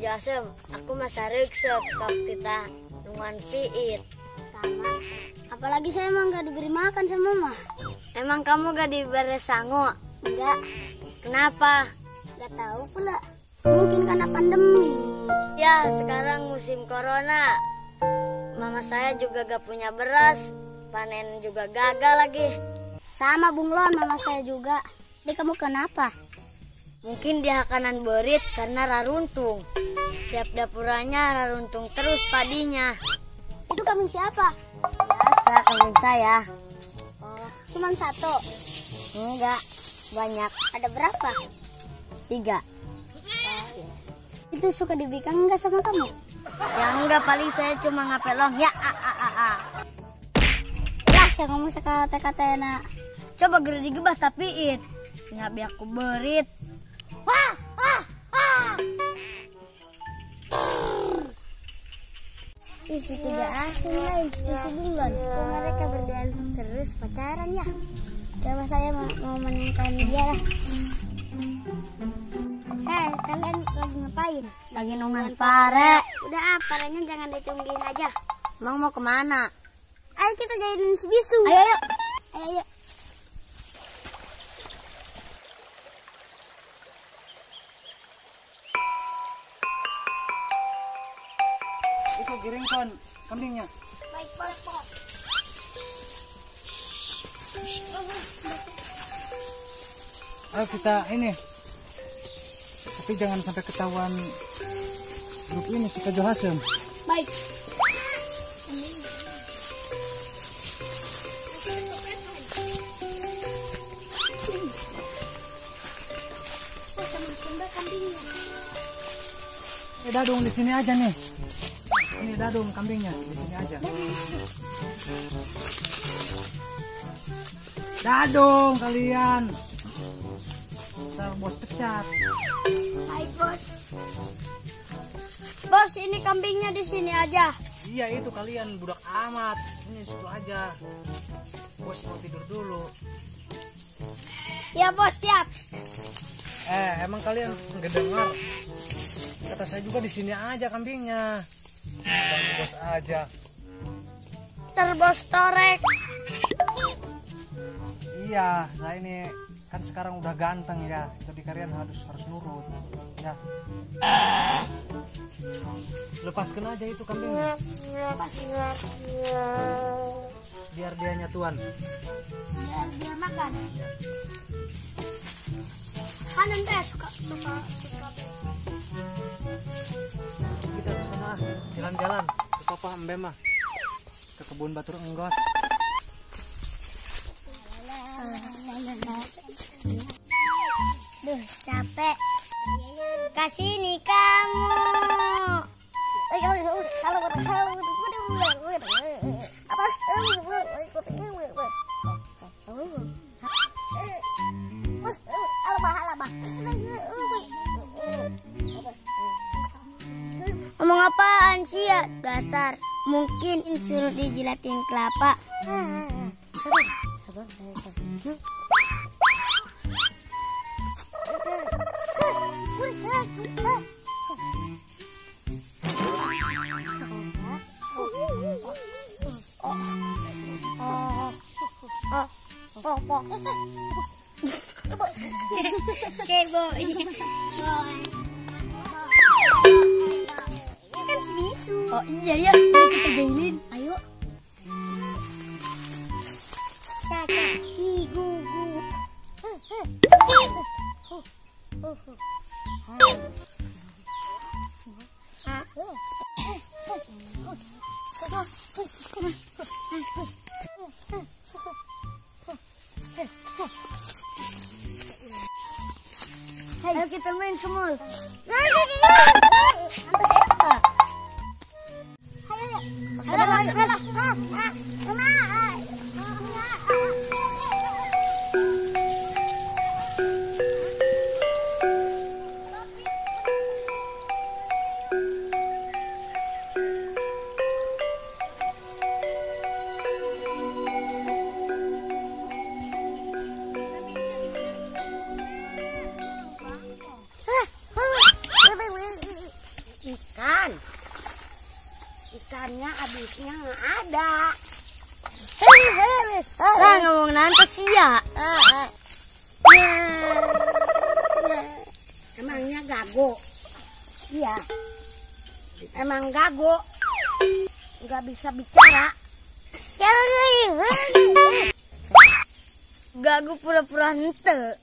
Asem, aku masa reksep sok kita nungan piit. Sama. Apalagi saya emang gak diberi makan sama mama. Emang kamu gak diberi sangu? Enggak. Kenapa? Gak tahu pula. Mungkin karena pandemi. Ya, sekarang musim corona. Mama saya juga gak punya beras. Panen juga gagal lagi. Sama Bung Lon, mama saya juga. Jadi kamu kenapa? Mungkin dia kanan berit karena raruntung. Tiap dapurannya raruntung terus padinya. Itu kambing siapa? Biasa kambing saya. Oh, cuman satu? Enggak, banyak. Ada berapa? 3. Itu suka diberikan enggak sama kamu? Ya enggak, paling saya cuma ngapelong. Ya, Lah, saya ngomong sekata-kata enak. Coba gede digebah tapi nyabi aku berit. Wah, wah, wah. Isi 3 asing lain, isi Bunglon. Kok mereka berdua terus pacaran ya? Coba saya mau menemukan dia lah. Kalian lagi ngapain? Lagi nungguin pare. Udah parenya jangan ditungguin aja. Emang mau kemana? Ayo kita jadiin si bisu. Ayo. Ayo. Itu giringkan kambingnya. Baik, Pak. Ayo kita ini. Tapi jangan sampai ketahuan grup ini si Kajo Hasem. Baik. Dadung di sini aja nih. Ini dadung kambingnya di sini aja. Dadung kalian. Ntar bos pecat. Baik, Bos. Bos, ini kambingnya di sini aja. Iya itu kalian budak amat. Ini situ aja. Bos mau tidur dulu. Ya, Bos, siap. Emang kalian nggak dengar? Kata saya juga di sini aja kambingnya. Ganggu bos aja. Terbos torek. Iya, nah ini kan sekarang udah ganteng ya. Jadi kalian harus nurut. Ya. Lepaskan aja itu kambingnya. Biar dia nyatuan. Biar makan. Kanan teh suka. Kita ke sana jalan-jalan ke Papa Embe mah. Ke kebun Batur Enggos. Duh, capek. Kasih nih kamu. Ngomong apaan sih ya? Dasar. Mungkin suruh dijilatin kelapa. Ini kan si bisu. Oh iya, ayo kita jahilin. Ayo. Kaki gugu. Ayo kita main semul. Antas siapa? habisnya nggak ada. Lah ngomong nanti sih ya. Emangnya gago? Iya. Emang gago? Nggak bisa bicara? Gagu pura-pura hente.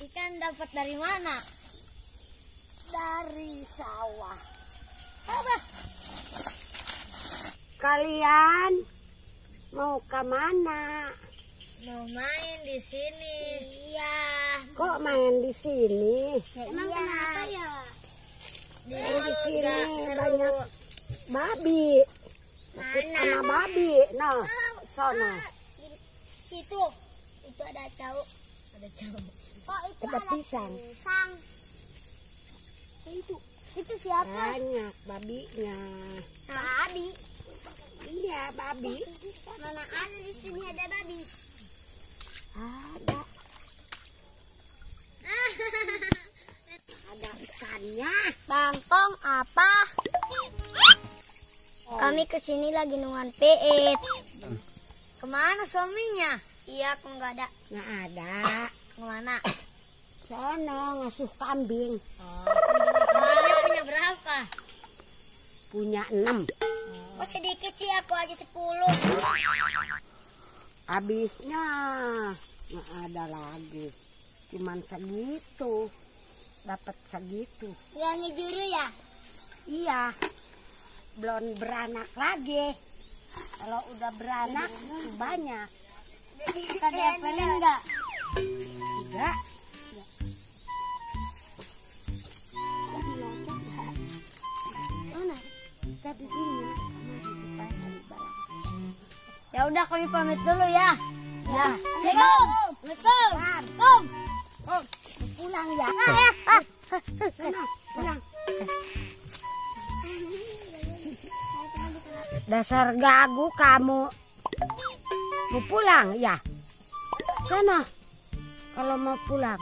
Ikan dapat dari mana? Dari sawah. Kalian mau ke mana? Mau main di sini. Iya. Kok main di sini? Emang kenapa ya? Di Di sini nggak seru. banyak babi. Mana? Sama babi. Nah, sono. Situ. Itu ada cau. Ada cau. Oh, itu Ada pisang. pisang. Itu siapa? Banyak babinya. Babi. Iya, babi. Mana ada di sini ada babi? Ada. Ada ikannya. Bangkong apa? Kami kesini lagi nungan peet. Kemana suaminya? Iya, aku nggak ada. Nggak ada. Kemana? Sono ngasuh kambing. Kambingnya punya berapa? Punya 6. Oh sedikit sih, aku aja 10. Habisnya nggak ada lagi. Cuman segitu. Dapat segitu. Yang ngejuru ya? Iya. Belum beranak lagi. Kalau udah beranak banyak. Kita diapelin nggak? Tidak. Mana? Kita di sini. Ya udah kami pamit dulu ya. Ya. Assalamualaikum. Assalamualaikum. Pulang ya. Sana, pulang. Dasar gagu kamu. Mau pulang ya? Sana. Kalau mau pulang.